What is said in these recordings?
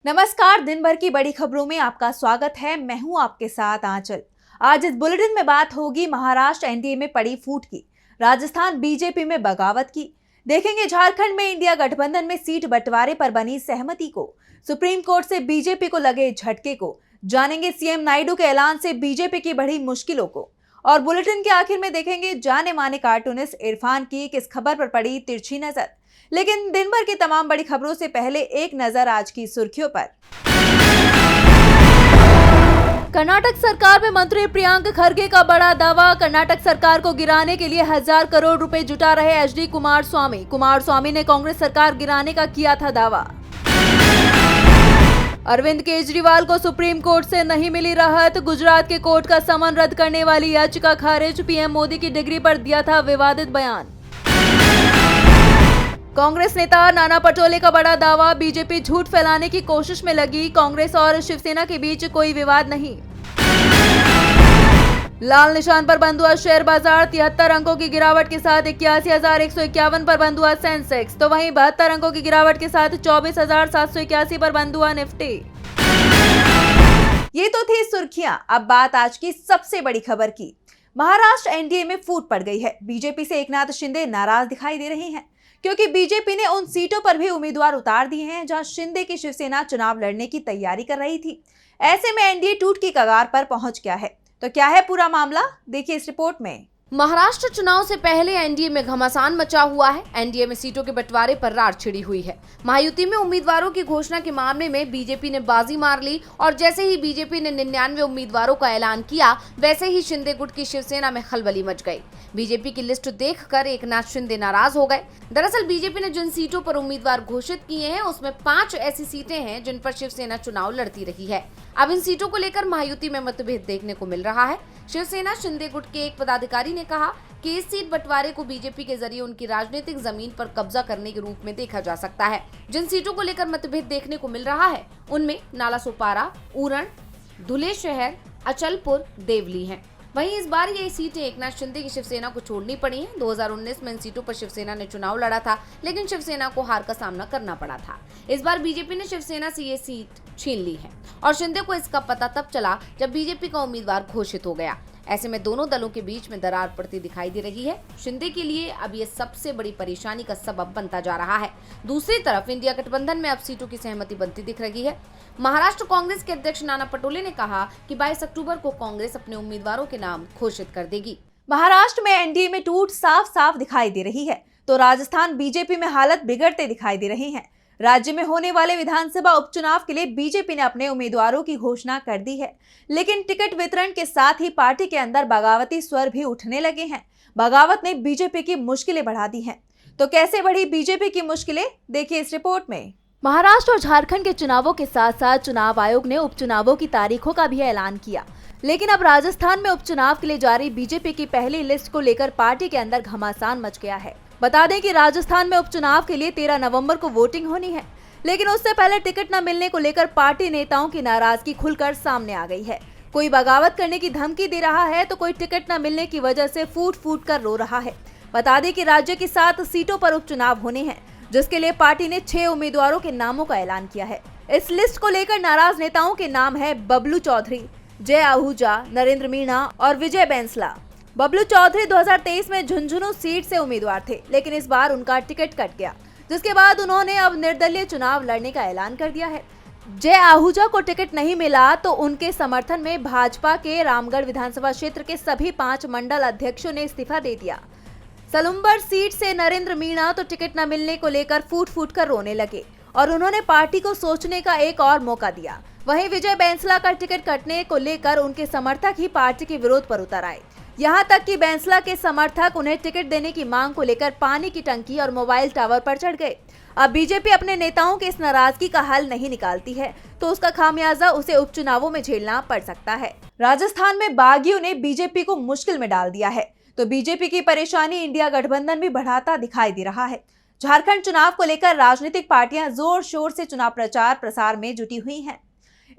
नमस्कार, दिन भर की बड़ी खबरों में आपका स्वागत है। मैं हूं आपके साथ आंचल। आज इस बुलेटिन में बात होगी महाराष्ट्र एनडीए में पड़ी फूट की, राजस्थान बीजेपी में बगावत की, देखेंगे झारखंड में इंडिया गठबंधन में सीट बंटवारे पर बनी सहमति को, सुप्रीम कोर्ट से बीजेपी को लगे झटके को, जानेंगे सीएम नायडू के ऐलान से बीजेपी की बढ़ी मुश्किलों को, और बुलेटिन के आखिर में देखेंगे जाने माने कार्टूनिस्ट इरफान की किस खबर पर पड़ी तिरछी नजर। लेकिन दिन भर की तमाम बड़ी खबरों से पहले एक नजर आज की सुर्खियों पर। कर्नाटक सरकार में मंत्री प्रियंक खरगे का बड़ा दावा। कर्नाटक सरकार को गिराने के लिए 1000 करोड़ रुपए जुटा रहे एचडी कुमारस्वामी ने कांग्रेस सरकार गिराने का किया था दावा। अरविंद केजरीवाल को सुप्रीम कोर्ट से नहीं मिली राहत। गुजरात के कोर्ट का समन रद्द करने वाली याचिका खारिज। पीएम मोदी की डिग्री पर दिया था विवादित बयान। कांग्रेस नेता नाना पटोले का बड़ा दावा। बीजेपी झूठ फैलाने की कोशिश में लगी। कांग्रेस और शिवसेना के बीच कोई विवाद नहीं। लाल निशान पर बंद हुआ शेयर बाजार। 73 अंकों की गिरावट के साथ 81,151 पर बंद हुआ सेंसेक्स, तो वहीं 72 अंकों की गिरावट के साथ 24,781 पर बंद हुआ निफ्टी। ये तो थी सुर्खियां। अब बात आज की सबसे बड़ी खबर की। महाराष्ट्र एनडीए में फूट पड़ गई है। बीजेपी से एकनाथ शिंदे नाराज दिखाई दे रहे हैं, क्योंकि बीजेपी ने उन सीटों पर भी उम्मीदवार उतार दिए हैं जहां शिंदे की शिवसेना चुनाव लड़ने की तैयारी कर रही थी। ऐसे में एनडीए टूट की कगार पर पहुंच गया है। तो क्या है पूरा मामला, देखिए इस रिपोर्ट में। महाराष्ट्र चुनाव से पहले एनडीए में घमासान मचा हुआ है। एनडीए में सीटों के बंटवारे पर रार छिड़ी हुई है। महायुति में उम्मीदवारों की घोषणा के मामले में बीजेपी ने बाजी मार ली और जैसे ही बीजेपी ने 99 उम्मीदवारों का ऐलान किया, वैसे ही शिंदे गुट की शिवसेना में खलबली मच गई। बीजेपी की लिस्ट देखकर एकनाथ शिंदे नाराज हो गए। दरअसल बीजेपी ने जिन सीटों पर उम्मीदवार घोषित किए हैं उसमें 5 ऐसी सीटें हैं जिन पर शिवसेना चुनाव लड़ती रही है। अब इन सीटों को लेकर महायुति में मतभेद देखने को मिल रहा है। शिवसेना शिंदे गुट के एक पदाधिकारी ने कहा कि इस सीट बंटवारे को बीजेपी के जरिए उनकी राजनीतिक जमीन पर कब्जा करने के रूप में देखा जा सकता है। जिन सीटों को लेकर मतभेद देखने को मिल रहा है उनमें नालासोपारा, उरण, धुले शहर, अचलपुर, देवली हैं। वहीं इस बार ये सीटें एकनाथ शिंदे की शिवसेना को छोड़नी पड़ी हैं। 2019 में इन सीटों पर शिवसेना ने चुनाव लड़ा था, लेकिन शिवसेना को हार का सामना करना पड़ा था। इस बार बीजेपी ने शिवसेना से ये सीट छीन ली है और शिंदे को इसका पता तब चला जब बीजेपी का उम्मीदवार घोषित हो गया। ऐसे में दोनों दलों के बीच में दरार पड़ती दिखाई दे रही है। शिंदे के लिए अब ये सबसे बड़ी परेशानी का सबब बनता जा रहा है। दूसरी तरफ इंडिया गठबंधन में अब सीटों की सहमति बनती दिख रही है। महाराष्ट्र कांग्रेस के अध्यक्ष नाना पटोले ने कहा कि 22 अक्टूबर को कांग्रेस अपने उम्मीदवारों के नाम घोषित कर देगी। महाराष्ट्र में एनडीए में टूट साफ साफ दिखाई दे रही है, तो राजस्थान बीजेपी में हालत बिगड़ते दिखाई दे रही है। राज्य में होने वाले विधानसभा उपचुनाव के लिए बीजेपी ने अपने उम्मीदवारों की घोषणा कर दी है, लेकिन टिकट वितरण के साथ ही पार्टी के अंदर बगावती स्वर भी उठने लगे हैं। बगावत ने बीजेपी की मुश्किलें बढ़ा दी हैं। तो कैसे बढ़ी बीजेपी की मुश्किलें, देखिए इस रिपोर्ट में। महाराष्ट्र और झारखंड के चुनावों के साथ साथ चुनाव आयोग ने उपचुनावों की तारीखों का भी ऐलान किया, लेकिन अब राजस्थान में उपचुनाव के लिए जारी बीजेपी की पहली लिस्ट को लेकर पार्टी के अंदर घमासान मच गया है। बता दें कि राजस्थान में उपचुनाव के लिए 13 नवंबर को वोटिंग होनी है, लेकिन उससे पहले टिकट न मिलने को लेकर पार्टी नेताओं की नाराजगी खुलकर सामने आ गई है। कोई बगावत करने की धमकी दे रहा है तो कोई टिकट न मिलने की वजह से फूट फूट कर रो रहा है। बता दें कि राज्य की 7 सीटों पर उपचुनाव होने हैं, जिसके लिए पार्टी ने 6 उम्मीदवारों के नामों का ऐलान किया है। इस लिस्ट को लेकर नाराज नेताओं के नाम है बबलू चौधरी, जय आहूजा, नरेंद्र मीणा और विजय बैंसला। बबलू चौधरी 2023 में झुंझुनू सीट से उम्मीदवार थे, लेकिन इस बार उनका टिकट कट गया, जिसके बाद उन्होंने अब निर्दलीय चुनाव लड़ने का ऐलान कर दिया है। जय आहूजा को टिकट नहीं मिला तो उनके समर्थन में भाजपा के रामगढ़ विधानसभा क्षेत्र के सभी 5 मंडल अध्यक्षों ने इस्तीफा दे दिया। सलुम्बर सीट से नरेंद्र मीणा तो टिकट न मिलने को लेकर फूट फूट कर रोने लगे और उन्होंने पार्टी को सोचने का एक और मौका दिया। वहीं विजय बैंसला का टिकट कटने को लेकर उनके समर्थक ही पार्टी के विरोध पर उतर आए। यहाँ तक कि बैंसला के समर्थक उन्हें टिकट देने की मांग को लेकर पानी की टंकी और मोबाइल टावर पर चढ़ गए। अब बीजेपी अपने नेताओं के इस नाराजगी का हल नहीं निकालती है तो उसका खामियाजा उसे उपचुनावों में झेलना पड़ सकता है। राजस्थान में बागियों ने बीजेपी को मुश्किल में डाल दिया है, तो बीजेपी की परेशानी इंडिया गठबंधन भी बढ़ाता दिखाई दे रहा है। झारखंड चुनाव को लेकर राजनीतिक पार्टियां जोर शोर से चुनाव प्रचार प्रसार में जुटी हुई हैं।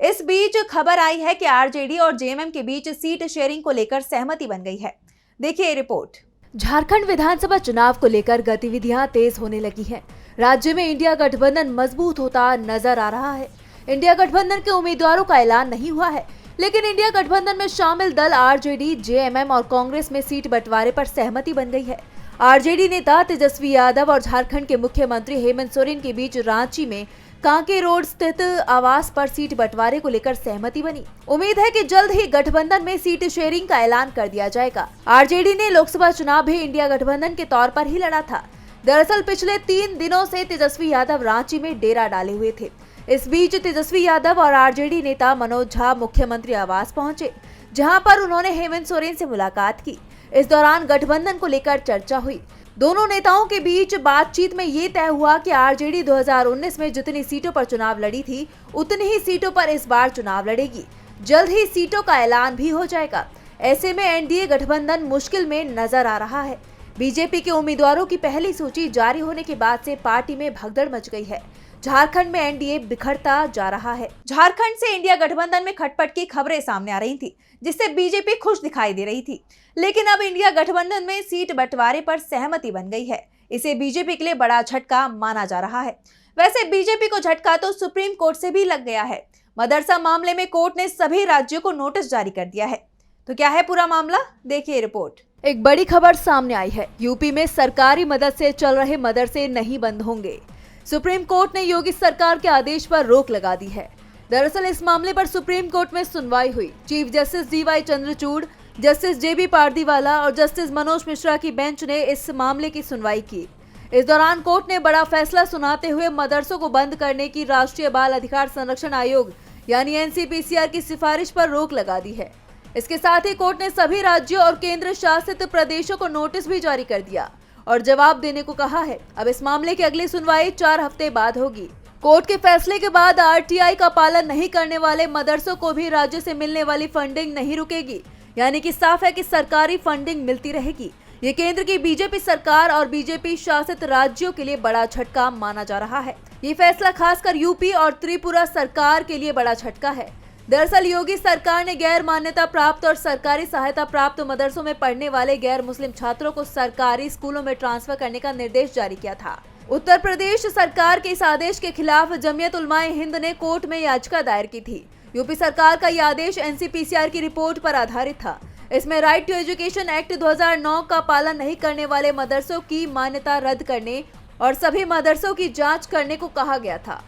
इस बीच खबर आई है कि आरजेडी और जेएमएम के बीच सीट शेयरिंग को लेकर सहमति बन गई है। देखिए रिपोर्ट। झारखंड विधानसभा चुनाव को लेकर गतिविधियां तेज होने लगी हैं। राज्य में इंडिया गठबंधन मजबूत होता नजर आ रहा है। इंडिया गठबंधन के उम्मीदवारों का ऐलान नहीं हुआ है, लेकिन इंडिया गठबंधन में शामिल दल आरजेडी, जेएमएम और कांग्रेस में सीट बंटवारे पर सहमति बन गई है। आरजेडी नेता तेजस्वी यादव और झारखंड के मुख्यमंत्री हेमंत सोरेन के बीच रांची में कांके रोड स्थित आवास पर सीट बंटवारे को लेकर सहमति बनी। उम्मीद है कि जल्द ही गठबंधन में सीट शेयरिंग का ऐलान कर दिया जाएगा। आरजेडी ने लोकसभा चुनाव भी इंडिया गठबंधन के तौर पर ही लड़ा था। दरअसल पिछले 3 दिनों से तेजस्वी यादव रांची में डेरा डाले हुए थे। इस बीच तेजस्वी यादव और आरजेडी नेता मनोज झा मुख्यमंत्री आवास पहुंचे, जहां पर उन्होंने हेमंत सोरेन से मुलाकात की। इस दौरान गठबंधन को लेकर चर्चा हुई। दोनों नेताओं के बीच बातचीत में ये तय हुआ कि आरजेडी 2019 में जितनी सीटों पर चुनाव लड़ी थी, उतनी ही सीटों पर इस बार चुनाव लड़ेगी। जल्द ही सीटों का ऐलान भी हो जाएगा। ऐसे में एनडीए गठबंधन मुश्किल में नजर आ रहा है। बीजेपी के उम्मीदवारों की पहली सूची जारी होने के बाद से पार्टी में भगदड़ मच गई है। झारखंड में एनडीए बिखरता जा रहा है। झारखंड से इंडिया गठबंधन में खटपट की खबरें सामने आ रही थी, जिससे बीजेपी खुश दिखाई दे रही थी। लेकिन अब इंडिया गठबंधन में सीट बंटवारे पर सहमति बन गई है। इसे बीजेपी के लिए बड़ा झटका माना जा रहा है। वैसे बीजेपी को झटका तो सुप्रीम कोर्ट से भी लग गया है। मदरसा मामले में कोर्ट ने सभी राज्यों को नोटिस जारी कर दिया है। तो क्या है पूरा मामला, देखिए रिपोर्ट। एक बड़ी खबर सामने आई है। यूपी में सरकारी मदद से चल रहे मदरसे नहीं बंद होंगे। सुप्रीम कोर्ट ने योगी सरकार के आदेश पर रोक लगा दी है। दरअसल इस मामले पर सुप्रीम कोर्ट में सुनवाई हुई। Chief justice DY Chandrachud, justice JB Pardiwala और जस्टिस मनोज मिश्रा की बेंच ने इस मामले की सुनवाई की। इस दौरान कोर्ट ने बड़ा फैसला सुनाते हुए मदरसों को बंद करने की राष्ट्रीय बाल अधिकार संरक्षण आयोग यानी एनसीपीसीआर की सिफारिश पर रोक लगा दी है। इसके साथ ही कोर्ट ने सभी राज्यों और केंद्र शासित प्रदेशों को नोटिस भी जारी कर दिया और जवाब देने को कहा है। अब इस मामले की अगली सुनवाई 4 हफ्ते बाद होगी। कोर्ट के फैसले के बाद आरटीआई का पालन नहीं करने वाले मदरसों को भी राज्य से मिलने वाली फंडिंग नहीं रुकेगी, यानी कि साफ है कि सरकारी फंडिंग मिलती रहेगी। ये केंद्र की बीजेपी सरकार और बीजेपी शासित राज्यों के लिए बड़ा झटका माना जा रहा है। ये फैसला खासकर यूपी और त्रिपुरा सरकार के लिए बड़ा झटका है। दरअसल योगी सरकार ने गैर मान्यता प्राप्त और सरकारी सहायता प्राप्त मदरसों में पढ़ने वाले गैर मुस्लिम छात्रों को सरकारी स्कूलों में ट्रांसफर करने का निर्देश जारी किया था। उत्तर प्रदेश सरकार के इस आदेश के खिलाफ जमीयत उलमाए हिंद ने कोर्ट में याचिका दायर की थी। यूपी सरकार का यह आदेश एनसीपीसीआर की रिपोर्ट पर आधारित था। इसमें राइट टू एजुकेशन एक्ट 2009 का पालन नहीं करने वाले मदरसों की मान्यता रद्द करने और सभी मदरसों की जांच करने को कहा गया था।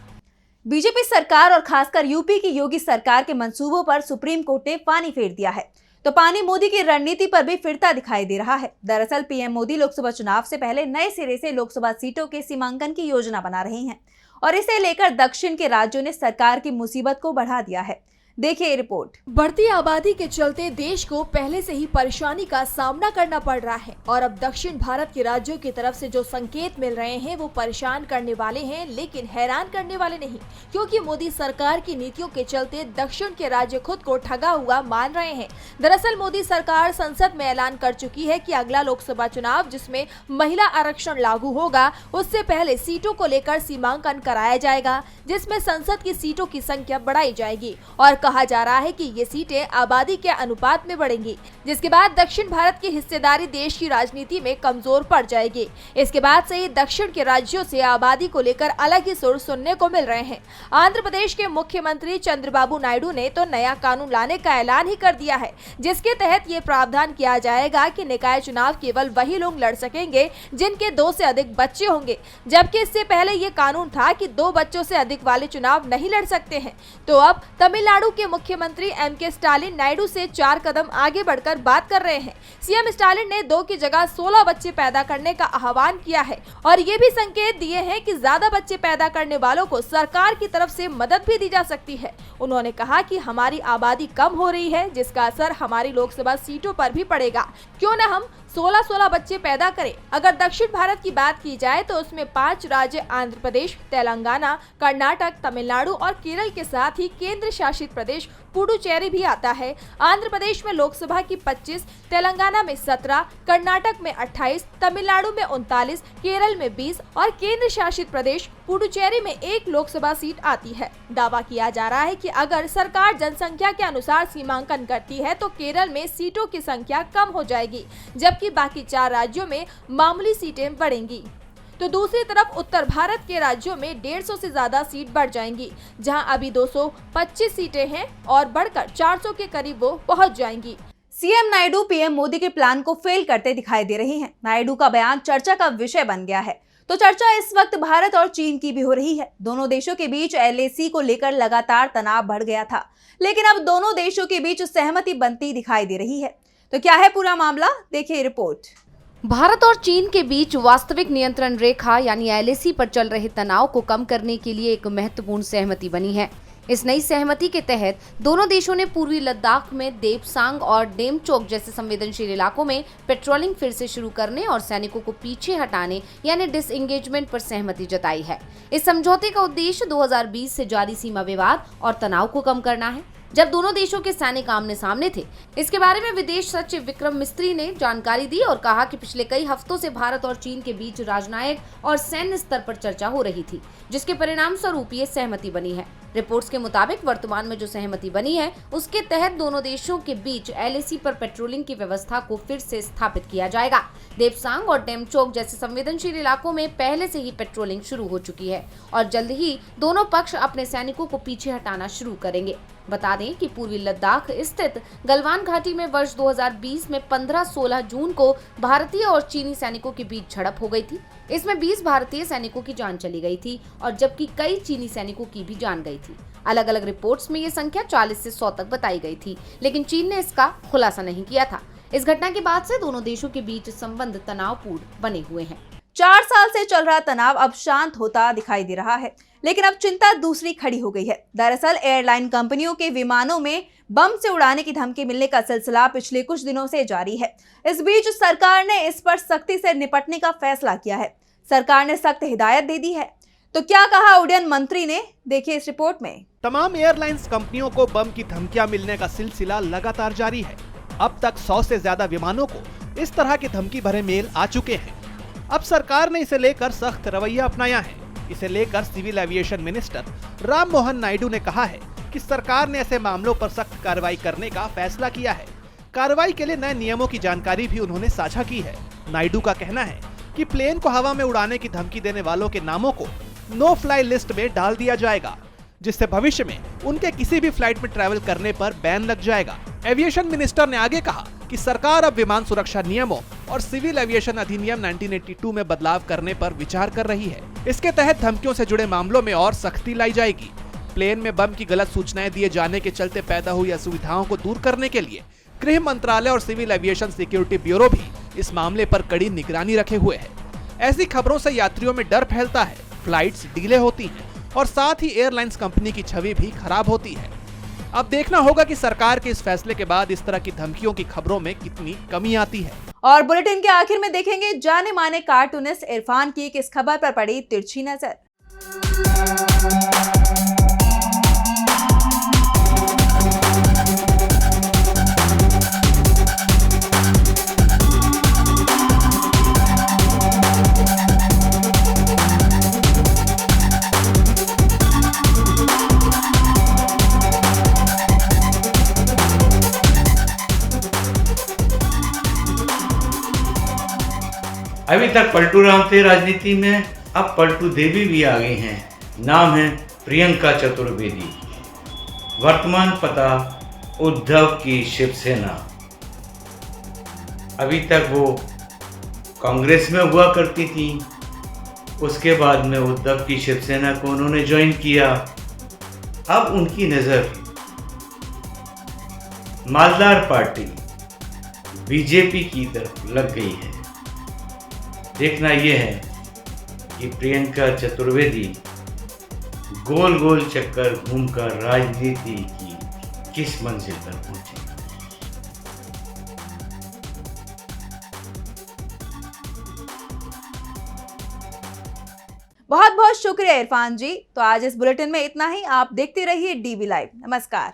बीजेपी सरकार और खासकर यूपी की योगी सरकार के मंसूबों पर सुप्रीम कोर्ट ने पानी फेर दिया है, तो पानी मोदी की रणनीति पर भी फिरता दिखाई दे रहा है। दरअसल पीएम मोदी लोकसभा चुनाव से पहले नए सिरे से लोकसभा सीटों के सीमांकन की योजना बना रहे हैं और इसे लेकर दक्षिण के राज्यों ने सरकार की मुसीबत को बढ़ा दिया है। देखिए रिपोर्ट। बढ़ती आबादी के चलते देश को पहले से ही परेशानी का सामना करना पड़ रहा है और अब दक्षिण भारत के राज्यों की तरफ से जो संकेत मिल रहे हैं वो परेशान करने वाले हैं, लेकिन हैरान करने वाले नहीं, क्योंकि मोदी सरकार की नीतियों के चलते दक्षिण के राज्य खुद को ठगा हुआ मान रहे हैं। दरअसल मोदी सरकार संसद में ऐलान कर चुकी है कि अगला लोकसभा चुनाव जिसमें महिला आरक्षण लागू होगा, उससे पहले सीटों को लेकर सीमांकन कराया जाएगा, जिसमें संसद की सीटों की संख्या बढ़ाई जाएगी और कहा जा रहा है कि ये सीटें आबादी के अनुपात में बढ़ेंगी, जिसके बाद दक्षिण भारत की हिस्सेदारी देश की राजनीति में कमजोर पड़ जाएगी। इसके बाद से ही दक्षिण के राज्यों से आबादी को लेकर अलग ही सुर सुनने को मिल रहे हैं। आंध्र प्रदेश के मुख्यमंत्री चंद्रबाबू नायडू ने तो नया कानून लाने का ऐलान ही कर दिया है, जिसके तहत ये प्रावधान किया जाएगा कि निकाय चुनाव केवल वही लोग लड़ सकेंगे जिनके 2 से अधिक बच्चे होंगे, जबकि इससे पहले ये कानून था कि 2 बच्चों से अधिक वाले चुनाव नहीं लड़ सकते हैं। तो अब तमिलनाडु के मुख्यमंत्री एमके स्टालिन नायडू से 4 कदम आगे बढ़कर बात कर रहे हैं। सीएम स्टालिन ने 2 की जगह 16 बच्चे पैदा करने का आह्वान किया है और ये भी संकेत दिए हैं कि ज्यादा बच्चे पैदा करने वालों को सरकार की तरफ से मदद भी दी जा सकती है। उन्होंने कहा कि हमारी आबादी कम हो रही है, जिसका असर हमारी लोकसभा सीटों पर भी पड़ेगा। क्यों न हम 16-16 बच्चे पैदा करें। अगर दक्षिण भारत की बात की जाए तो उसमें 5 राज्य आंध्र प्रदेश, तेलंगाना, कर्नाटक, तमिलनाडु और केरल के साथ ही केंद्र शासित प्रदेश पुडुचेरी भी आता है। आंध्र प्रदेश में लोकसभा की 25, तेलंगाना में 17, कर्नाटक में 28, तमिलनाडु में 39, केरल में 20 और केंद्र शासित प्रदेश पुडुचेरी में 1 लोकसभा सीट आती है। दावा किया जा रहा है कि अगर सरकार जनसंख्या के अनुसार सीमांकन करती है तो केरल में सीटों की संख्या कम हो जाएगी, जबकि बाकी 4 राज्यों में मामूली सीटें बढ़ेंगी। तो दूसरी तरफ उत्तर भारत के राज्यों में 150 से ज्यादा सीट बढ़ जाएंगी, जहां अभी 225 सीटें हैं और बढ़कर 400 के करीब वो पहुंच जाएंगी। सीएम नायडू पीएम मोदी के प्लान को फेल करते दिखाई दे रही हैं। नायडू का बयान चर्चा का विषय बन गया है। तो चर्चा इस वक्त भारत और चीन की भी हो रही है। दोनों देशों के बीच एलएसी को लेकर लगातार तनाव बढ़ गया था, लेकिन अब दोनों देशों के बीच सहमति बनती दिखाई दे रही है। तो क्या है पूरा मामला, देखिए रिपोर्ट। भारत और चीन के बीच वास्तविक नियंत्रण रेखा यानी एलएसी पर चल रहे तनाव को कम करने के लिए एक महत्वपूर्ण सहमति बनी है। इस नई सहमति के तहत दोनों देशों ने पूर्वी लद्दाख में देपसांग और डेमचोक जैसे संवेदनशील इलाकों में पेट्रोलिंग फिर से शुरू करने और सैनिकों को पीछे हटाने यानी डिसएंगेजमेंट पर सहमति जताई है। इस समझौते का उद्देश्य 2020 से जारी सीमा विवाद और तनाव को कम करना है, जब दोनों देशों के सैनिक आमने सामने थे। इसके बारे में विदेश सचिव विक्रम मिस्त्री ने जानकारी दी और कहा कि पिछले कई हफ्तों से भारत और चीन के बीच राजनयिक और सैन्य स्तर पर चर्चा हो रही थी, जिसके परिणाम स्वरूप ये सहमति बनी है। रिपोर्ट्स के मुताबिक वर्तमान में जो सहमति बनी है उसके तहत दोनों देशों के बीच एलएसी पर पेट्रोलिंग की व्यवस्था को फिर से स्थापित किया जाएगा। देपसांग और डेमचोक जैसे संवेदनशील इलाकों में पहले से ही पेट्रोलिंग शुरू हो चुकी है और जल्द ही दोनों पक्ष अपने सैनिकों को पीछे हटाना शुरू करेंगे। बता दें कि पूर्वी लद्दाख स्थित गलवान घाटी में वर्ष 2020 में 15-16 जून को भारतीय और चीनी सैनिकों के बीच झड़प हो गई थी। इसमें 20 भारतीय सैनिकों की जान चली गई थी और जबकि कई चीनी सैनिकों की भी जान गई थी। अलग अलग रिपोर्ट्स में ये संख्या 40 से 100 तक बताई गई थी, लेकिन चीन ने इसका खुलासा नहीं किया था। इस घटना के बाद से दोनों देशों के बीच संबंध तनावपूर्ण बने हुए हैं। 4 साल से चल रहा तनाव अब शांत होता दिखाई दे रहा है, लेकिन अब चिंता दूसरी खड़ी हो गई है। दरअसल एयरलाइन कंपनियों के विमानों में बम से उड़ाने की धमकी मिलने का सिलसिला पिछले कुछ दिनों से जारी है। इस बीच सरकार ने इस पर सख्ती से निपटने का फैसला किया है। सरकार ने सख्त हिदायत दे दी है। तो क्या कहा उड्डयन मंत्री ने, देखिए इस रिपोर्ट में। तमाम एयरलाइंस कंपनियों को बम की धमकियां मिलने का सिलसिला लगातार जारी है। अब तक 100 से ज्यादा विमानों को इस तरह के धमकी भरे मेल आ चुके हैं। अब सरकार ने इसे लेकर सख्त रवैया अपनाया है। इसे लेकर civil aviation minister Ram Mohan Naidu ने कहा है कि सरकार ने ऐसे मामलों पर सख्त कार्रवाई करने का फैसला किया है। कार्रवाई के लिए नए नियमों की जानकारी भी उन्होंने साझा की है। नायडू का कहना है कि प्लेन को हवा में उड़ाने की धमकी देने वालों के नामों को नो फ्लाई लिस्ट में डाल दिया जाएगा, जिससे भविष्य में उनके किसी भी फ्लाइट में ट्रैवल करने पर बैन लग जाएगा। एविएशन मिनिस्टर ने आगे कहा कि सरकार अब विमान सुरक्षा नियमों और सिविल एविएशन अधिनियम 1982 में बदलाव करने पर विचार कर रही है। इसके तहत धमकियों से जुड़े मामलों में और सख्ती लाई जाएगी। प्लेन में बम की गलत सूचनाएं दिए जाने के चलते पैदा हुई असुविधाओं को दूर करने के लिए गृह मंत्रालय और सिविल एविएशन सिक्योरिटी ब्यूरो भी इस मामले पर कड़ी निगरानी रखे हुए है। ऐसी खबरों से यात्रियों में डर फैलता है, फ्लाइट्स डिले होती हैं और साथ ही एयरलाइंस कंपनी की छवि भी खराब होती है। अब देखना होगा कि सरकार के इस फैसले के बाद इस तरह की धमकियों की खबरों में कितनी कमी आती है। और बुलेटिन के आखिर में देखेंगे जाने माने कार्टूनिस्ट इरफान की किस खबर पर पड़ी तिरछी नजर। अभी तक पलटू राम थे राजनीति में, अब पलटू देवी भी आ गई हैं। नाम है प्रियंका चतुर्वेदी। वर्तमान पता उद्धव की शिवसेना। अभी तक वो कांग्रेस में हुआ करती थी, उसके बाद में उद्धव की शिवसेना को उन्होंने ज्वाइन किया। अब उनकी नज़र मालदार पार्टी बीजेपी की तरफ लग गई है। देखना यह है कि प्रियंका चतुर्वेदी गोल गोल चक्कर घूमकर राजनीति की किस मंजिल पर पहुंचे। बहुत बहुत शुक्रिया इरफान जी। तो आज इस बुलेटिन में इतना ही। आप देखते रहिए डीवी लाइव। नमस्कार।